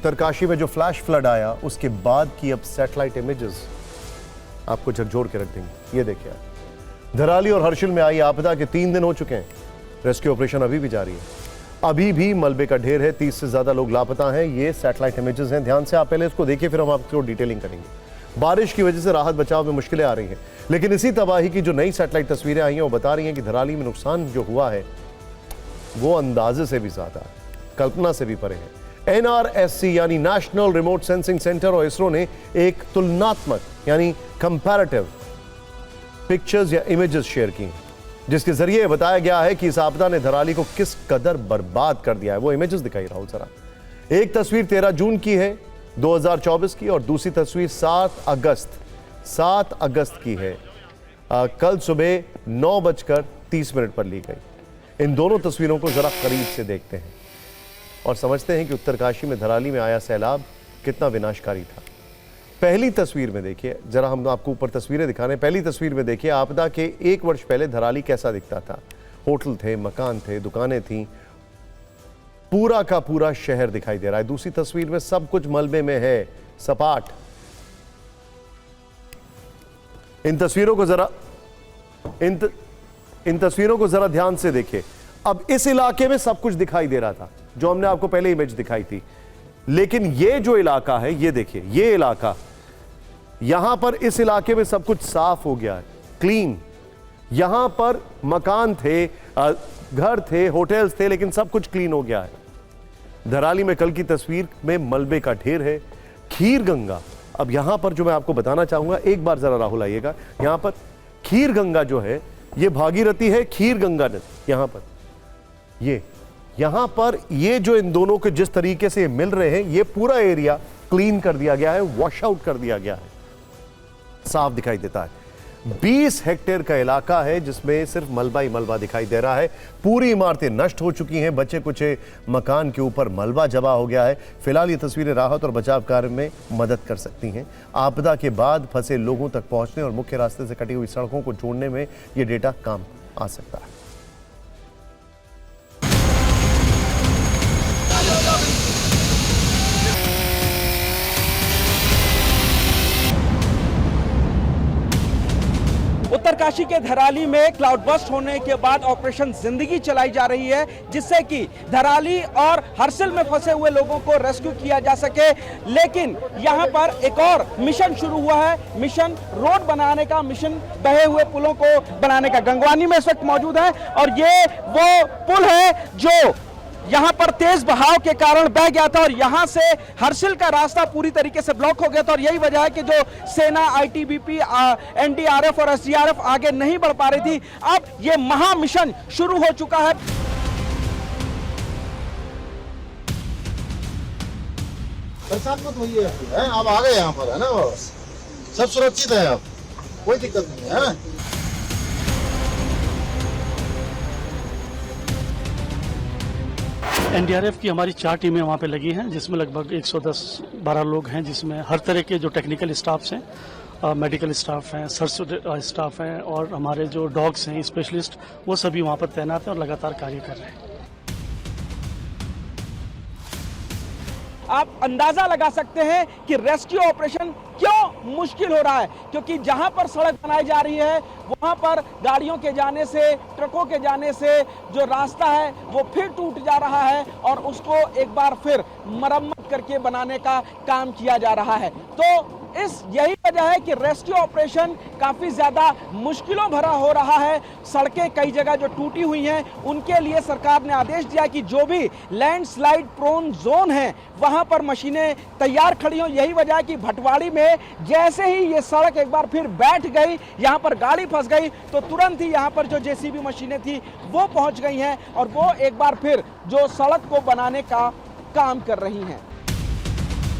उत्तरकाशी में जो flash flood आया उसके बाद की अब सैटेलाइट इमेजेस आपको झकझोर के रख देंगे। ये देखिए, धराली और हर्षिल में आई आपदा के 3 दिन हो चुके हैं, रेस्क्यू ऑपरेशन अभी भी जारी है, अभी भी मलबे का ढेर है, 30 से ज्यादा लोग लापता हैं। ये सैटेलाइट इमेजेस हैं, ध्यान से आप पहले इसको देखिए, फिर हम आपको डिटेलिंग करेंगे। बारिश की वजह से राहत बचाव में मुश्किलें आ रही हैं, लेकिन इसी तबाही की जो नई सैटेलाइट तस्वीरें आई हैं वो बता रही हैं कि धराली में नुकसान जो हुआ है वो अंदाजे से भी ज्यादा है, कल्पना से भी परे है। NRSC यानी नेशनल रिमोट सेंसिंग सेंटर और इसरो ने एक तुलनात्मक यानी कंपैरेटिव पिक्चर्स या इमेजेस शेयर की, जिसके जरिए बताया गया है कि इस आपदा ने धराली को किस कदर बर्बाद कर दिया है। वो इमेजेस दिखाई रहा हूं जरा। एक तस्वीर 13 जून की है 2024 की, और दूसरी तस्वीर 7 अगस्त की है, कल सुबह 9:30 पर ली गई। इन दोनों तस्वीरों को जरा करीब से देखते हैं और समझते हैं कि उत्तरकाशी में धराली में आया सैलाब कितना विनाशकारी था। पहली तस्वीर में देखिए, जरा हम आपको ऊपर तस्वीरें दिखा रहे हैं। पहली तस्वीर में देखिए, आपदा के 1 वर्ष पहले धराली कैसा दिखता था। होटल थे, मकान थे, दुकानें थीं, पूरा का पूरा शहर दिखाई दे रहा है। दूसरी तस्वीर में सब कुछ मलबे में है, सपाट। इन तस्वीरों को जरा ध्यान से देखिए। अब इस इलाके में सब कुछ दिखाई दे रहा था जो हमने आपको पहले इमेज दिखाई थी, लेकिन ये जो इलाका है, ये देखिए, ये इलाका, यहां पर इस इलाके में सब कुछ साफ हो गया है, क्लीन। यहां पर मकान थे, घर थे, होटल्स थे, लेकिन सब कुछ क्लीन हो गया है। धराली में कल की तस्वीर में मलबे का ढेर है। खीर गंगा, अब यहां पर जो मैं आपको बताना चाहूंगा, एक बार जरा राहुल आइएगा, यहां पर खीर गंगा जो है, ये भागीरथी है, खीर गंगा नदी, यहां पर यहां पर ये जो इन दोनों के जिस तरीके से मिल रहे हैं, ये पूरा एरिया क्लीन कर दिया गया है, वॉश आउट कर दिया गया है, साफ दिखाई देता है। 20 हेक्टेयर का इलाका है जिसमें सिर्फ मलबा ही मलबा दिखाई दे रहा है। पूरी इमारतें नष्ट हो चुकी हैं, बचे कुचे मकान के ऊपर मलबा जमा हो गया है। फिलहाल ये तस्वीरें राहत और बचाव कार्य में मदद कर सकती हैं। आपदा के बाद फंसे लोगों तक पहुंचने और मुख्य रास्ते से कटी हुई सड़कों को जोड़ने में ये डेटा काम आ सकता है। उत्तरकाशी के धराली में क्लाउड बस्ट होने के बाद ऑपरेशन जिंदगी चलाई जा रही है, जिससे कि धराली और हर्षिल में फंसे हुए लोगों को रेस्क्यू किया जा सके। लेकिन यहां पर एक और मिशन शुरू हुआ है, मिशन रोड बनाने का, मिशन बहे हुए पुलों को बनाने का। गंगवानी में इस वक्त मौजूद है और ये वो पुल है जो यहां पर तेज बहाव के कारण बह गया था और यहां से हर्षिल का रास्ता पूरी तरीके से ब्लॉक हो गया था। और यही वजह है कि जो सेना, ITBP, NDRF और SDRF आगे नहीं बढ़ पा रही थी। अब ये महा मिशन शुरू हो चुका है। परेशान मत होइए, आप आ गए यहाँ पर, है ना, सब सुरक्षित है, अब कोई दिक्कत नहीं है। NDRF की हमारी 4 टीमें वहाँ पे लगी हैं, जिसमें लगभग 110-12 लोग हैं, जिसमें हर तरह के जो टेक्निकल स्टाफ्स हैं, मेडिकल स्टाफ हैं, सर्च स्टाफ हैं और हमारे जो डॉग्स हैं, स्पेशलिस्ट, वो सभी वहाँ पर तैनात हैं और लगातार कार्य कर रहे हैं। आप अंदाजा लगा सकते हैं कि रेस्क्यू ऑपरेशन क्यों मुश्किल हो रहा है, क्योंकि जहां पर सड़क बनाई जा रही है वहां पर गाड़ियों के जाने से, ट्रकों के जाने से जो रास्ता है वो फिर टूट जा रहा है और उसको एक बार फिर मरम्मत करके बनाने का काम किया जा रहा है। तो यही वजह है कि रेस्क्यू ऑपरेशन काफी ज्यादा मुश्किलों भरा हो रहा है। सड़कें कई जगह जो टूटी हुई हैं, उनके लिए सरकार ने आदेश दिया कि जो भी लैंडस्लाइड प्रोन जोन है वहां पर मशीनें तैयार खड़ी हो। यही वजह है कि भटवाड़ी में जैसे ही ये सड़क एक बार फिर बैठ गई, यहां पर गाड़ी फंस गई, तो तुरंत ही यहां पर जो JCB मशीनें थी वो पहुंच गई हैं और वो एक बार फिर जो सड़क को बनाने का काम कर रही हैं।